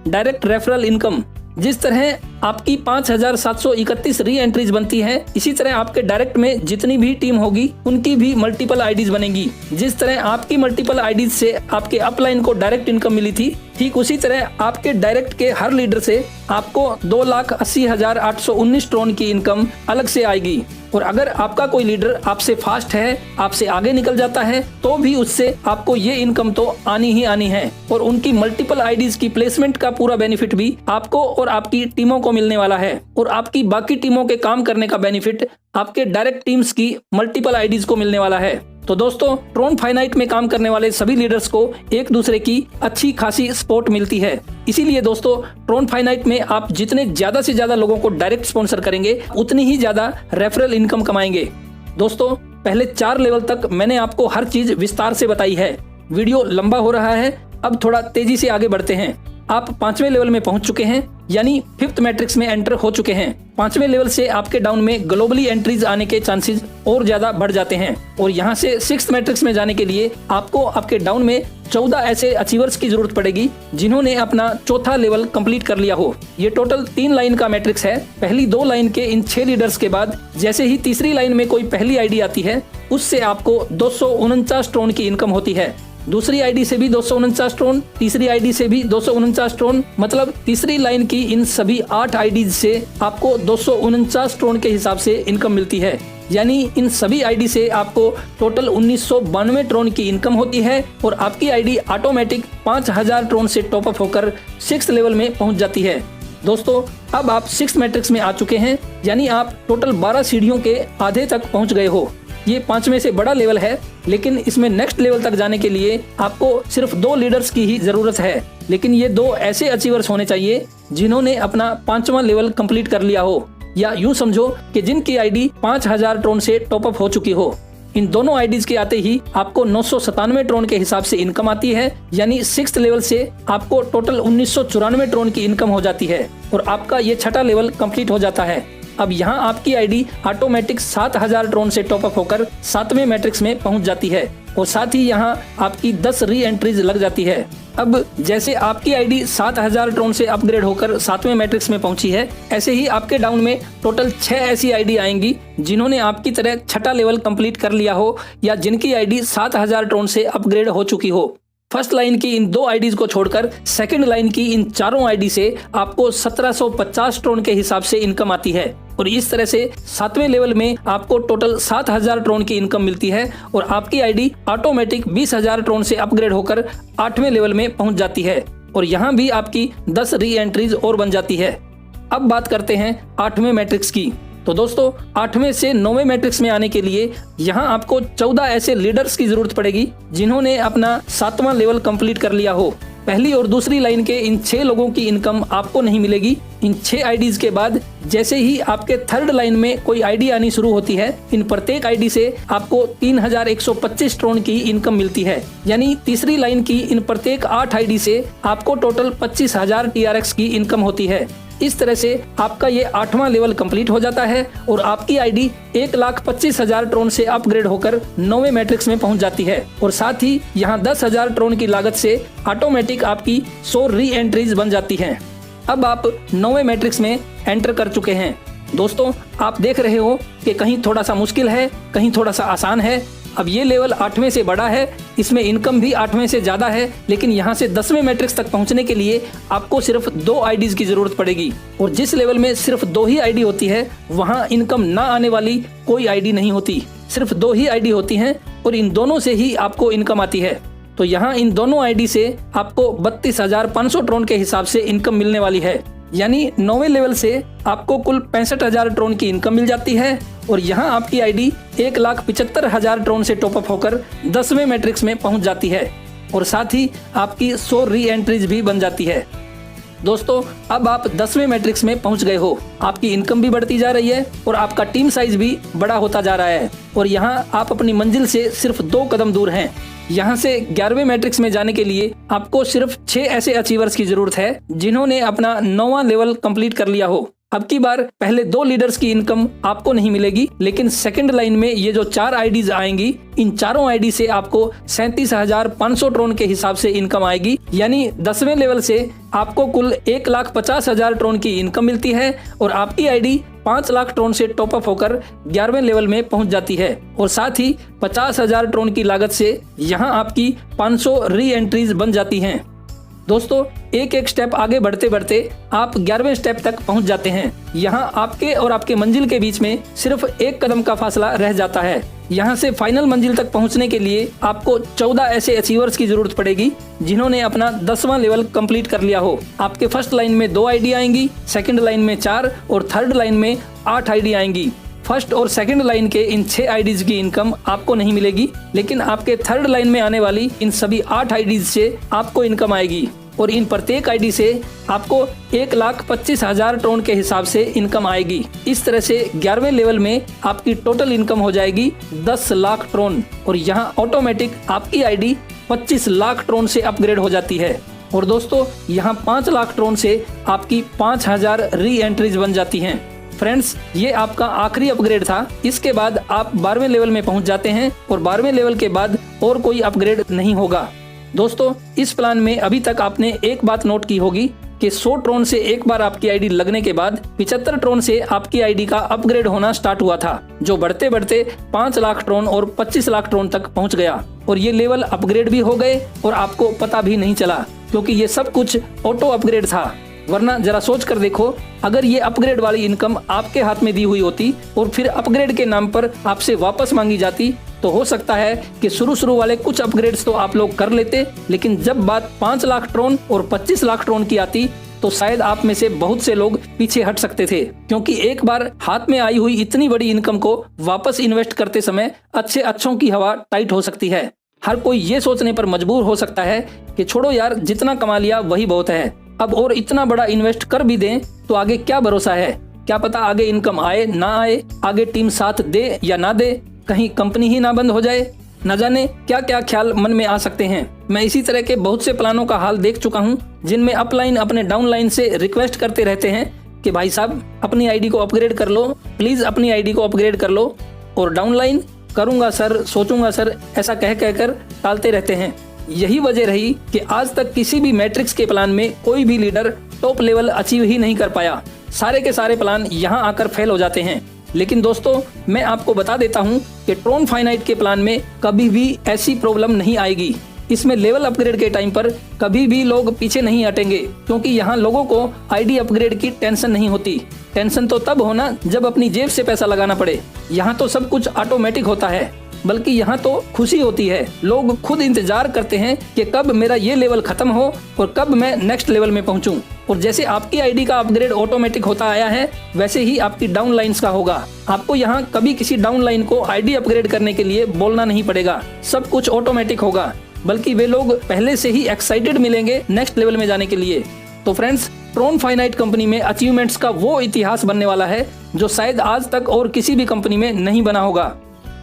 डायरेक्ट रेफरल इनकम, जिस तरह आपकी 5731 री एंट्रीज बनती है, इसी तरह आपके डायरेक्ट में जितनी भी टीम होगी उनकी भी मल्टीपल आईडीज बनेगी। जिस तरह आपकी मल्टीपल आईडीज से आपके अपलाइन को डायरेक्ट इनकम मिली थी, ठीक उसी तरह आपके डायरेक्ट के हर लीडर से आपको 2,80,819 ट्रोन की इनकम अलग से आएगी। और अगर आपका कोई लीडर आपसे फास्ट है, आपसे आगे निकल जाता है, तो भी उससे आपको ये इनकम तो आनी ही आनी है। और उनकी मल्टीपल आईडीज की प्लेसमेंट का पूरा बेनिफिट भी आपको और आपकी टीमों को मिलने वाला है। और आपकी बाकी टीमों के काम करने का बेनिफिट आपके डायरेक्ट टीम्स की मल्टीपल आईडीज को मिलने वाला है। तो दोस्तों, ट्रोन फाइनाइट में काम करने वाले सभी लीडर्स को एक दूसरे की अच्छी खासी सपोर्ट मिलती है। इसीलिए दोस्तों, ट्रोन फाइनाइट में आप जितने ज्यादा से ज्यादा लोगों को डायरेक्ट स्पॉन्सर करेंगे उतनी ही ज्यादा रेफरल इनकम कमाएंगे। दोस्तों, पहले 4 लेवल तक मैंने आपको हर चीज विस्तार से बताई है। वीडियो लंबा हो रहा है, अब थोड़ा तेजी से आगे बढ़ते हैं। आप 5वें लेवल में पहुंच चुके हैं, यानी 5th मैट्रिक्स में एंटर हो चुके हैं। 5वें लेवल से आपके डाउन में ग्लोबली एंट्रीज आने के चांसेस और ज्यादा बढ़ जाते हैं। और यहाँ से 6th मैट्रिक्स में जाने के लिए आपको आपके डाउन में 14 ऐसे अचीवर्स की जरूरत पड़ेगी जिन्होंने अपना 4था लेवल कंप्लीट कर लिया हो। ये टोटल 3 लाइन का मैट्रिक्स है। पहली 2 लाइन के इन 6 लीडर्स के बाद जैसे ही तीसरी लाइन में कोई पहली आईडी आती है, उससे आपको 249 ट्रोन की इनकम होती है। दूसरी आईडी से भी 249 ट्रोन, तीसरी आईडी से भी 249 ट्रोन, मतलब तीसरी लाइन की इन सभी 8 आईडीज से आपको 249 ट्रोन के हिसाब से इनकम मिलती है। यानी इन सभी आईडी से आपको टोटल 1992 ट्रोन की इनकम होती है और आपकी आईडी ऑटोमेटिक 5000 ट्रोन से टॉपअप होकर 6th लेवल में पहुंच जाती है। दोस्तों, अब आप 6th मैट्रिक्स में आ चुके हैं, यानी आप टोटल 12 सीढ़ियों के आधे तक पहुंच गए हो। ये 5वें से बड़ा लेवल है, लेकिन इसमें नेक्स्ट लेवल तक जाने के लिए आपको सिर्फ 2 लीडर्स की ही जरूरत है। लेकिन ये 2 ऐसे अचीवर्स होने चाहिए जिन्होंने अपना 5वां लेवल कंप्लीट कर लिया हो, या यूं समझो कि जिनकी आईडी 5000 ट्रोन से टॉपअप हो चुकी हो। इन दोनों आईडीज के आते ही आपको 997 ट्रोन के हिसाब से इनकम आती है, यानी 6th लेवल से आपको टोटल 1994 ट्रोन की इनकम हो जाती है और आपका ये 6ठा लेवल कंप्लीट हो जाता है। अब यहाँ आपकी आईडी ऑटोमेटिक 7000 ट्रोन से टॉपअप होकर 7वें मैट्रिक्स में पहुंच जाती है और साथ ही यहाँ आपकी 10 री एंट्रीज लग जाती है। अब जैसे आपकी आईडी 7000 ट्रोन से अपग्रेड होकर 7वें मैट्रिक्स में पहुंची है, ऐसे ही आपके डाउन में टोटल 6 ऐसी आईडी आएंगी जिन्होंने आपकी तरह 6ठा लेवल कंप्लीट कर लिया हो या जिनकी आईडी 7000 ट्रोन से अपग्रेड हो चुकी हो। फर्स्ट लाइन की इन 2 आईडीज को छोड़कर सेकंड लाइन की इन चारों आईडी से आपको 1750 ट्रोन के हिसाब से इनकम आती है और इस तरह से 7वें लेवल में आपको टोटल 7000 ट्रोन की इनकम मिलती है और आपकी आईडी ऑटोमेटिक 20000 ट्रोन से अपग्रेड होकर 8वें लेवल में पहुंच जाती है और यहाँ भी आपकी 10 री एंट्रीज और बन जाती है। अब बात करते हैं 8वें मैट्रिक्स की। तो दोस्तों, 8वें से 9वें मैट्रिक्स में आने के लिए यहाँ आपको 14 ऐसे लीडर्स की जरूरत पड़ेगी जिन्होंने अपना 7वां लेवल कंप्लीट कर लिया हो। पहली और दूसरी लाइन के इन 6 लोगों की इनकम आपको नहीं मिलेगी। इन 6 आईडीज के बाद जैसे ही आपके 3rd लाइन में कोई आईडी आनी शुरू होती है, इन प्रत्येक आईडी से आपको 3125 ट्रोन की इनकम मिलती है। यानी तीसरी लाइन की इन प्रत्येक 8 आईडी से आपको टोटल 25000 TRX की इनकम होती है। इस तरह से आपका ये 8वां लेवल कंप्लीट हो जाता है और आपकी आईडी 1,25,000 ट्रोन से अपग्रेड होकर 9वें मैट्रिक्स में पहुंच जाती है और साथ ही यहाँ 10,000 ट्रोन की लागत से ऑटोमेटिक आपकी 100 री एंट्रीज बन जाती हैं। अब आप 9वें मैट्रिक्स में एंटर कर चुके हैं। दोस्तों, आप देख रहे हो कि कहीं थोड़ा सा मुश्किल है, कहीं थोड़ा सा आसान है। अब ये लेवल 8वें से बड़ा है, इसमें इनकम भी 8वें से ज्यादा है, लेकिन यहाँ से 10वें मैट्रिक्स तक पहुँचने के लिए आपको सिर्फ 2 आईडीज की जरूरत पड़ेगी और जिस लेवल में सिर्फ 2 ही आईडी होती है, वहाँ इनकम ना आने वाली कोई आईडी नहीं होती। सिर्फ 2 ही आईडी होती हैं और इन दोनों से ही आपको इनकम आती है। तो यहाँ इन दोनों आईडी से आपको 32,500 ट्रोन के हिसाब से इनकम मिलने वाली है। यानी 9वें लेवल से आपको कुल 65,000 ट्रोन की इनकम मिल जाती है और यहाँ आपकी आईडी 1,75,000 ट्रोन से टॉपअप होकर 10वें मैट्रिक्स में पहुँच जाती है और साथ ही आपकी 100 री एंट्रीज भी बन जाती है। दोस्तों अब आप 10वें मैट्रिक्स में पहुंच गए हो। आपकी इनकम भी बढ़ती जा रही है और आपका टीम साइज भी बड़ा होता जा रहा है और यहाँ आप अपनी मंजिल से सिर्फ 2 कदम दूर हैं। यहाँ से 11वें मैट्रिक्स में जाने के लिए आपको सिर्फ 6 ऐसे अचीवर्स की जरूरत है जिन्होंने अपना 9वां लेवल कंप्लीट कर लिया हो। अब की बार पहले 2 लीडर्स की इनकम आपको नहीं मिलेगी, लेकिन सेकंड लाइन में ये जो 4 आईडीज आएंगी, इन चारों आईडी से आपको 37,500 ट्रोन के हिसाब से इनकम आएगी। यानी 10वें लेवल से आपको कुल 1,50,000 ट्रोन की इनकम मिलती है और आपकी आईडी 5 लाख ट्रोन से टॉप अप होकर 11वें लेवल में पहुंच जाती है और साथ ही 50,000 ट्रोन की लागत से यहाँ आपकी 500 री एंट्रीज बन जाती हैं। दोस्तों एक एक स्टेप आगे बढ़ते बढ़ते आप 11वें स्टेप तक पहुंच जाते हैं। यहाँ आपके और आपके मंजिल के बीच में सिर्फ 1 कदम का फासला रह जाता है। यहाँ से फाइनल मंजिल तक पहुंचने के लिए आपको 14 ऐसे अचीवर्स की जरूरत पड़ेगी जिन्होंने अपना 10वां लेवल कंप्लीट कर लिया हो। आपके फर्स्ट लाइन में 2 आईडी आएंगी, सेकंड लाइन में 4 और थर्ड लाइन में 8 आईडी आएंगी। फर्स्ट और सेकंड लाइन के इन 6 आईडीज की इनकम आपको नहीं मिलेगी, लेकिन आपके थर्ड लाइन में आने वाली इन सभी 8 आईडीज से आपको इनकम आएगी और इन प्रत्येक आईडी से आपको 1,25,000 ट्रोन के हिसाब से इनकम आएगी। इस तरह से 11वें लेवल में आपकी टोटल इनकम हो जाएगी 10 लाख ट्रोन और यहाँ ऑटोमेटिक आपकी आईडी 25 लाख ट्रोन से अपग्रेड हो जाती है। और दोस्तों यहाँ 5 लाख ट्रोन से आपकी 5,000 री एंट्रीज बन जाती हैं। फ्रेंड्स ये आपका आखिरी अपग्रेड था। इसके बाद आप 12वें लेवल में पहुंच जाते हैं और 12वें लेवल के बाद और कोई अपग्रेड नहीं होगा। दोस्तों इस प्लान में अभी तक आपने एक बात नोट की होगी कि 100 ट्रोन से एक बार आपकी आईडी लगने के बाद 75 ट्रोन से आपकी आईडी का अपग्रेड होना स्टार्ट हुआ था, जो बढ़ते बढ़ते 5 लाख ट्रोन और 25 लाख ट्रोन तक पहुंच गया और ये लेवल अपग्रेड भी हो गए और आपको पता भी नहीं चला, क्योंकि ये सब कुछ ऑटो अपग्रेड था। वरना जरा सोच कर देखो, अगर ये अपग्रेड वाली इनकम आपके हाथ में दी हुई होती और फिर अपग्रेड के नाम पर आपसे वापस मांगी जाती, तो हो सकता है कि शुरू वाले कुछ अपग्रेड्स तो आप लोग कर लेते, लेकिन जब बात 5 लाख ट्रोन और 25 लाख ट्रोन की आती तो शायद आप में से बहुत से लोग पीछे हट सकते थे, क्योंकि एक बार हाथ में आई हुई इतनी बड़ी इनकम को वापस इन्वेस्ट करते समय अच्छों की हवा टाइट हो सकती है। हर कोई ये सोचने पर मजबूर हो सकता है कि छोड़ो यार, जितना कमा लिया वही बहुत है, अब और इतना बड़ा इन्वेस्ट कर भी दें तो आगे क्या भरोसा है, क्या पता आगे इनकम आए ना आए, आगे टीम साथ दे या ना दे, कहीं कंपनी ही ना बंद हो जाए, न जाने क्या क्या ख्याल मन में आ सकते हैं। मैं इसी तरह के बहुत से प्लानों का हाल देख चुका हूं, जिनमें अपलाइन अपने डाउनलाइन से रिक्वेस्ट करते रहते हैं कि भाई साहब अपनी आईडी को अपग्रेड कर लो, प्लीज अपनी आईडी को अपग्रेड कर लो, और डाउनलाइन करूंगा सर, सोचूंगा सर, ऐसा कह कहकर टालते रहते हैं। यही वजह रही कि आज तक किसी भी मैट्रिक्स के प्लान में कोई भी लीडर टॉप लेवल अचीव ही नहीं कर पाया। सारे के सारे प्लान यहाँ आकर फेल हो जाते हैं। लेकिन दोस्तों मैं आपको बता देता हूँ कि ट्रोन फाइनाइट के प्लान में कभी भी ऐसी प्रॉब्लम नहीं आएगी। इसमें लेवल अपग्रेड के टाइम पर कभी भी लोग पीछे नहीं हटेंगे, क्योंकि यहाँ लोगों को आईडी अपग्रेड की टेंशन नहीं होती। टेंशन तो तब होना जब अपनी जेब से पैसा लगाना पड़े। यहाँ तो सब कुछ ऑटोमेटिक होता है, बल्कि यहाँ तो खुशी होती है। लोग खुद इंतजार करते हैं कि कब मेरा ये लेवल खत्म हो और कब मैं नेक्स्ट लेवल में पहुंचूं। और जैसे आपकी आईडी का अपग्रेड ऑटोमेटिक होता आया है, वैसे ही आपकी डाउन लाइन्स का होगा। आपको यहाँ कभी किसी डाउन लाइन को आईडी अपग्रेड करने के लिए बोलना नहीं पड़ेगा, सब कुछ ऑटोमेटिक होगा, बल्कि वे लोग पहले से ही एक्साइटेड मिलेंगे नेक्स्ट लेवल में जाने के लिए। तो फ्रेंड्स, ट्रोन फाइनाइट कंपनी में अचीवमेंट्स का वो इतिहास बनने वाला है जो शायद आज तक और किसी भी कंपनी में नहीं बना होगा।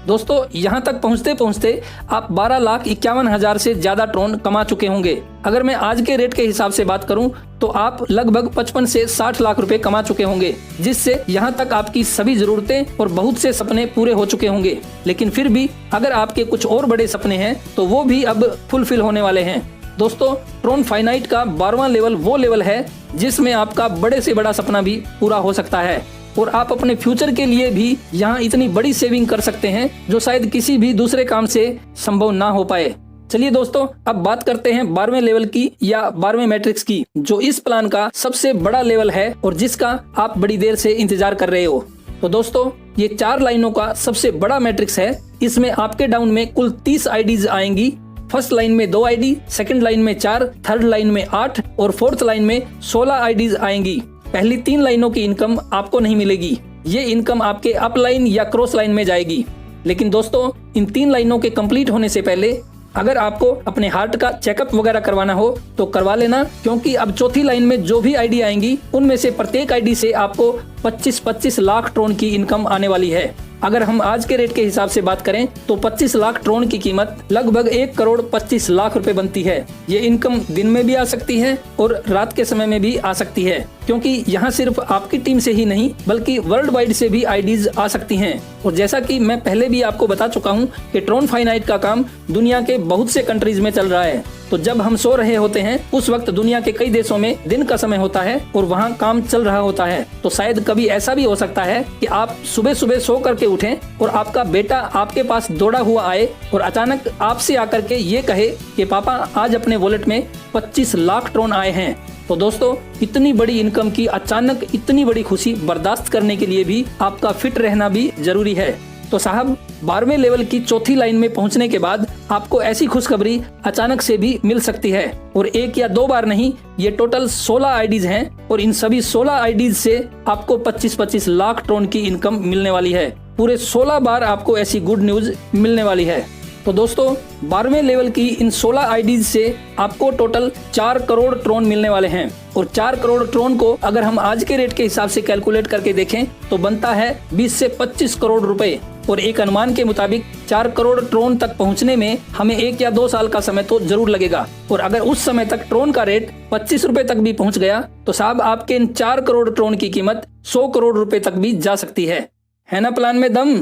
दोस्तों यहाँ तक पहुँचते पहुँचते आप 12,51,000 से ज्यादा ट्रोन कमा चुके होंगे। अगर मैं आज के रेट के हिसाब से बात करूं तो आप लगभग 55 से 60 लाख रुपए कमा चुके होंगे, जिससे यहाँ तक आपकी सभी जरूरतें और बहुत से सपने पूरे हो चुके होंगे। लेकिन फिर भी अगर आपके कुछ और बड़े सपने हैं तो वो भी अब फुलफिल होने वाले हैं। दोस्तों ट्रोन फाइनाइट का 12वां लेवल वो लेवल है जिसमें आपका बड़े से बड़ा सपना भी पूरा हो सकता है और आप अपने फ्यूचर के लिए भी यहाँ इतनी बड़ी सेविंग कर सकते हैं जो शायद किसी भी दूसरे काम से संभव ना हो पाए। चलिए दोस्तों, अब बात करते हैं 12वें लेवल की या 12वें मैट्रिक्स की, जो इस प्लान का सबसे बड़ा लेवल है और जिसका आप बड़ी देर से इंतजार कर रहे हो। तो दोस्तों ये 4 लाइनों का सबसे बड़ा मैट्रिक्स है। इसमें आपके डाउन में कुल 30 आईडीज आएंगी। फर्स्ट लाइन में 2 आईडी, सेकंड लाइन में 4, थर्ड लाइन में 8 और फोर्थ लाइन में 16 आईडीज आएंगी। पहली 3 लाइनों की इनकम आपको नहीं मिलेगी, ये इनकम आपके अप लाइन या क्रॉस लाइन में जाएगी। लेकिन दोस्तों इन 3 लाइनों के कंप्लीट होने से पहले अगर आपको अपने हार्ट का चेकअप वगैरह करवाना हो तो करवा लेना, क्योंकि अब चौथी लाइन में जो भी आईडी आएंगी उनमें से प्रत्येक आईडी से आपको 25-25 लाख ट्रोन की इनकम आने वाली है। अगर हम आज के रेट के हिसाब से बात करें तो 25 लाख ट्रोन की कीमत लगभग 1,25,00,000 रुपए बनती है। ये इनकम दिन में भी आ सकती है और रात के समय में भी आ सकती है, क्योंकि यहाँ सिर्फ आपकी टीम से ही नहीं बल्कि वर्ल्ड वाइड से भी आईडीज आ सकती हैं। और जैसा कि मैं पहले भी आपको बता चुका हूँ कि ट्रोन फाइनाइट का काम दुनिया के बहुत से कंट्रीज में चल रहा है। तो जब हम सो रहे होते हैं उस वक्त दुनिया के कई देशों में दिन का समय होता है और वहाँ काम चल रहा होता है। तो शायद कभी ऐसा भी हो सकता है कि आप सुबह सुबह सो करके उठें और आपका बेटा आपके पास दौड़ा हुआ आए और अचानक आपसे आकर के ये कहे कि पापा आज अपने वॉलेट में 25 लाख ट्रोन आए हैं। तो दोस्तों, इतनी बड़ी इनकम की अचानक इतनी बड़ी खुशी बर्दाश्त करने के लिए भी आपका फिट रहना भी जरूरी है। तो साहब, 12वें लेवल की चौथी लाइन में पहुंचने के बाद आपको ऐसी खुशखबरी अचानक से भी मिल सकती है। और एक या दो बार नहीं, ये टोटल 16 आईडीज हैं और इन सभी 16 आईडीज से आपको 25-25 लाख ट्रोन की इनकम मिलने वाली है। पूरे 16 बार आपको ऐसी गुड न्यूज मिलने वाली है। तो दोस्तों, 12वें लेवल की इन 16 आईडीज से आपको टोटल 4 करोड़ ट्रोन मिलने वाले हैं। और 4 करोड़ ट्रोन को अगर हम आज के रेट के हिसाब से कैलकुलेट करके देखें तो बनता है 20 से 25 करोड़ रुपए। और एक अनुमान के मुताबिक 4 करोड़ ट्रोन तक पहुंचने में हमें 1 या 2 साल का समय तो जरूर लगेगा। और अगर उस समय तक ट्रोन का रेट 25 रुपए तक भी पहुंच गया तो साहब आपके इन 4 करोड़ ट्रोन की कीमत 100 करोड़ रुपए तक भी जा सकती है ना प्लान में दम।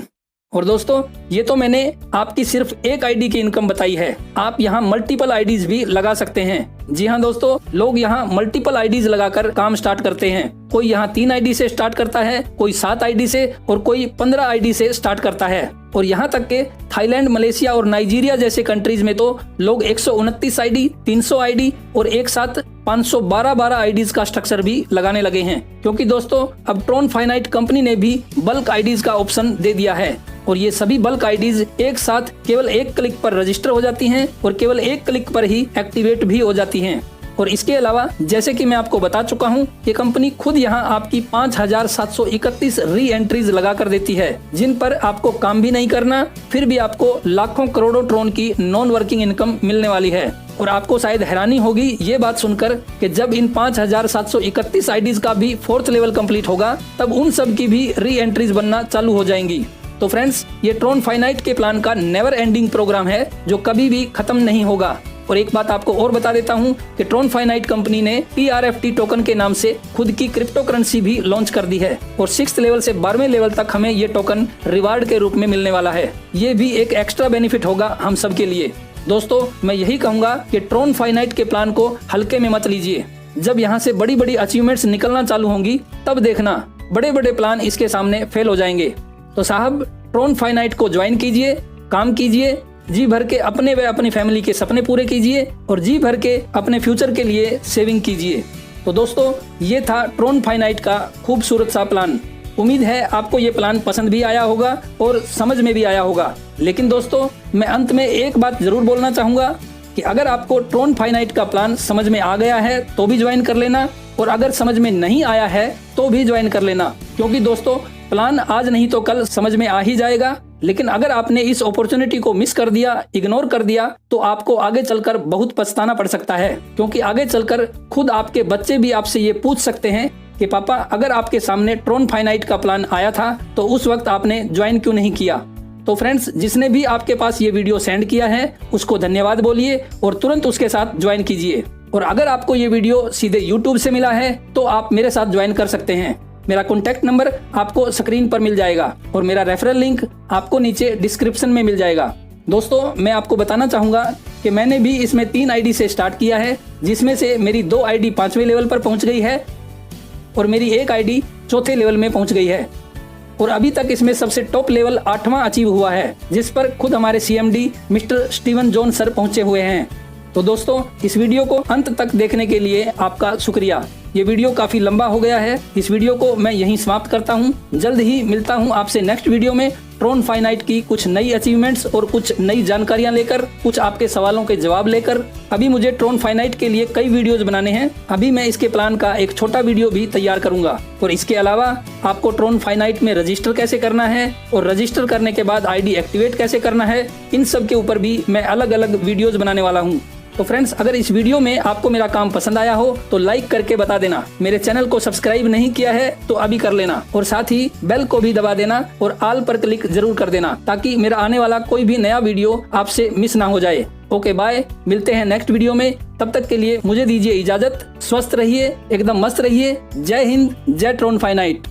और दोस्तों, ये तो मैंने आपकी सिर्फ एक आईडी की इनकम बताई है। आप यहाँ मल्टीपल आईडीज भी लगा सकते हैं। जी हाँ दोस्तों, लोग यहाँ मल्टीपल आईडीज लगाकर काम स्टार्ट करते हैं। कोई यहाँ 3 आईडी से स्टार्ट करता है, कोई 7 आईडी से और कोई 15 आईडी से स्टार्ट करता है। और यहाँ तक के थाईलैंड, मलेशिया और नाइजीरिया जैसे कंट्रीज में तो लोग 129 आईडी, 300 आईडी और एक साथ 512 आईडीज का स्ट्रक्चर भी लगाने लगे हैं। क्योंकि दोस्तों, अब ट्रोन फाइनाइट कंपनी ने भी बल्क आईडीज का ऑप्शन दे दिया है और ये सभी बल्क आईडीज एक साथ केवल एक क्लिक पर रजिस्टर हो जाती हैं और केवल एक क्लिक पर ही एक्टिवेट भी हो जाती हैं। और इसके अलावा जैसे कि मैं आपको बता चुका हूं, ये कंपनी खुद यहां आपकी 5731 री एंट्रीज लगा कर देती है, जिन पर आपको काम भी नहीं करना, फिर भी आपको लाखों करोड़ों ट्रोन की नॉन वर्किंग इनकम मिलने वाली है। और आपको शायद हैरानी होगी ये बात सुनकर कि जब इन 5731 आईडीज का भी 4th लेवल कंप्लीट होगा तब उन सब की भी री एंट्रीज बनना चालू हो जाएंगी। तो फ्रेंड्स, ये ट्रोन फाइनाइट के प्लान का नेवर एंडिंग प्रोग्राम है जो कभी भी खत्म नहीं होगा। और एक बात आपको और बता देता हूं कि ट्रोन फाइनाइट कंपनी ने PRFT टोकन के नाम से खुद की क्रिप्टो करेंसी भी लॉन्च कर दी है और 6th लेवल से 12वें लेवल तक हमें ये टोकन रिवार्ड के रूप में मिलने वाला है। ये भी एक एक्स्ट्रा बेनिफिट होगा हम सब के लिए। दोस्तों, मैं यही कहूंगा कि ट्रोन फाइनाइट के प्लान को हल्के में मत लीजिए। जब यहाँ से बड़ी बड़ी अचीवमेंट्स निकलना चालू होंगी तब देखना बड़े बड़े प्लान इसके सामने फेल हो जाएंगे। तो साहब, ट्रोन फाइनाइट को ज्वाइन कीजिए, काम कीजिए, जी भर के अपने व अपनी फैमिली के सपने पूरे कीजिए और जी भर के अपने फ्यूचर के लिए सेविंग कीजिए। तो दोस्तों, ये था ट्रोन फाइनाइट का खूबसूरत सा प्लान। उम्मीद है आपको ये प्लान पसंद भी आया होगा और समझ में भी आया होगा। लेकिन दोस्तों, मैं अंत में एक बात जरूर बोलना चाहूंगा कि अगर आपको ट्रोन फाइनाइट का प्लान समझ में आ गया है तो भी ज्वाइन कर लेना, और अगर समझ में नहीं आया है तो भी ज्वाइन कर लेना। क्योंकि दोस्तों, प्लान आज नहीं तो कल समझ में आ ही जाएगा। लेकिन अगर आपने इस अपॉर्चुनिटी को मिस कर दिया, इग्नोर कर दिया, तो आपको आगे चलकर बहुत पछताना पड़ सकता है। क्योंकि आगे चलकर खुद आपके बच्चे भी आपसे ये पूछ सकते हैं कि पापा, अगर आपके सामने ट्रोन फाइनाइट का प्लान आया था तो उस वक्त आपने ज्वाइन क्यों नहीं किया। तो फ्रेंड्स, जिसने भी आपके पास ये वीडियो सेंड किया है उसको धन्यवाद बोलिए और तुरंत उसके साथ ज्वाइन कीजिए। और अगर आपको ये वीडियो सीधे YouTube से मिला है तो आप मेरे साथ ज्वाइन कर सकते हैं। मेरा कॉन्टैक्ट नंबर आपको स्क्रीन पर मिल जाएगा और मेरा रेफरल लिंक आपको नीचे डिस्क्रिप्शन में मिल जाएगा। दोस्तों, मैं आपको बताना चाहूंगा कि मैंने भी इसमें 3 आईडी से स्टार्ट किया है, जिसमें से मेरी 2 आईडी 5वें लेवल पर पहुंच गई है और मेरी 1 आईडी 4थे लेवल में पहुंच गई है। और अभी तक इसमें सबसे टॉप लेवल 8वां अचीव हुआ है, जिस पर खुद हमारे CMD mister Steven John sir पहुंचे हुए हैं। तो दोस्तों, इस वीडियो को अंत तक देखने के लिए आपका शुक्रिया। ये वीडियो काफी लंबा हो गया है, इस वीडियो को मैं यहीं समाप्त करता हूँ। जल्द ही मिलता हूँ आपसे नेक्स्ट वीडियो में ट्रोन फाइनाइट की कुछ नई अचीवमेंट्स और कुछ नई जानकारियां लेकर, कुछ आपके सवालों के जवाब लेकर। अभी मुझे ट्रोन फाइनाइट के लिए कई वीडियोस बनाने हैं। अभी मैं इसके प्लान का एक छोटा वीडियो भी तैयार करूंगा। और इसके अलावा आपको ट्रोन फाइनाइट में रजिस्टर कैसे करना है और रजिस्टर करने के बाद आईडी एक्टिवेट कैसे करना है, इन सब के ऊपर भी मैं अलग अलग वीडियोस बनाने वाला हूँ। तो फ्रेंड्स, अगर इस वीडियो में आपको मेरा काम पसंद आया हो तो लाइक करके बता देना। मेरे चैनल को सब्सक्राइब नहीं किया है तो अभी कर लेना, और साथ ही बेल को भी दबा देना और ऑल पर क्लिक जरूर कर देना, ताकि मेरा आने वाला कोई भी नया वीडियो आपसे मिस ना हो जाए। ओके बाय, मिलते हैं नेक्स्ट वीडियो में। तब तक के लिए मुझे दीजिए इजाजत। स्वस्थ रहिए, एकदम मस्त रहिए। जय हिंद, जय ट्रोन फाइनाइट।